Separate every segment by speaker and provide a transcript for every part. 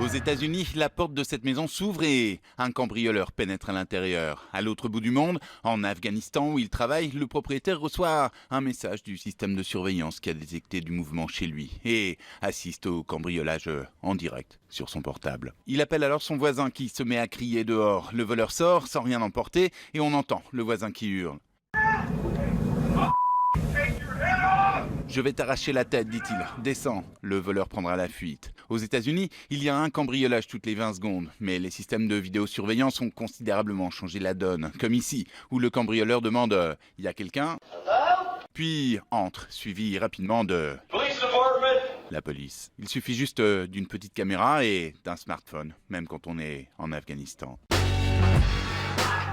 Speaker 1: Aux États-Unis, la porte de cette maison s'ouvre et un cambrioleur pénètre à l'intérieur. À l'autre bout du monde, en Afghanistan où il travaille, le propriétaire reçoit un message du système de surveillance qui a détecté du mouvement chez lui et assiste au cambriolage en direct sur son portable. Il appelle alors son voisin qui se met à crier dehors. Le voleur sort sans rien emporter et on entend le voisin qui hurle. Je vais t'arracher la tête, dit-il. Descends. Le voleur prendra la fuite. Aux États-Unis, il y a un cambriolage toutes les 20 secondes. Mais les systèmes de vidéosurveillance ont considérablement changé la donne. Comme ici, où le cambrioleur demande « Y a quelqu'un ?» Puis entre, suivi rapidement de la police. Il suffit juste d'une petite caméra et d'un smartphone, même quand on est en Afghanistan.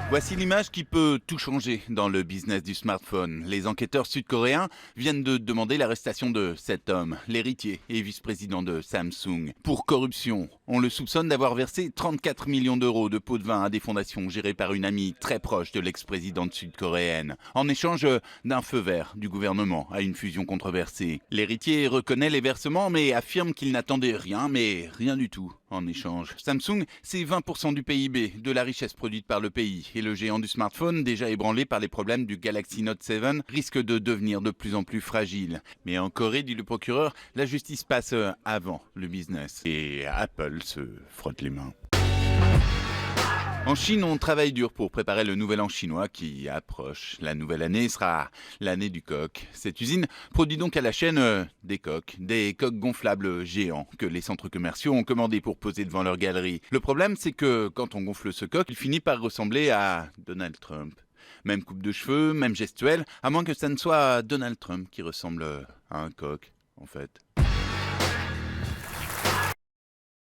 Speaker 1: Voici l'image qui peut tout changer dans le business du smartphone. Les enquêteurs sud-coréens viennent de demander l'arrestation de cet homme, l'héritier et vice-président de Samsung, pour corruption. On le soupçonne d'avoir versé 34 millions d'euros de pots de vin à des fondations gérées par une amie très proche de l'ex-présidente sud-coréenne, en échange d'un feu vert du gouvernement à une fusion controversée. L'héritier reconnaît les versements mais affirme qu'il n'attendait rien, mais rien du tout en échange. Samsung, c'est 20% du PIB, de la richesse produite par le pays. Et le géant du smartphone, déjà ébranlé par les problèmes du Galaxy Note 7, risque de devenir de plus en plus fragile. Mais en Corée, dit le procureur, la justice passe avant le business. Et Apple se frotte les mains. En Chine, on travaille dur pour préparer le nouvel an chinois qui approche. La nouvelle année sera l'année du coq. Cette usine produit donc à la chaîne des coques gonflables géants que les centres commerciaux ont commandés pour poser devant leur galerie. Le problème, c'est que quand on gonfle ce coq, il finit par ressembler à Donald Trump. Même coupe de cheveux, même gestuelle, à moins que ça ne soit Donald Trump qui ressemble à un coq, en fait.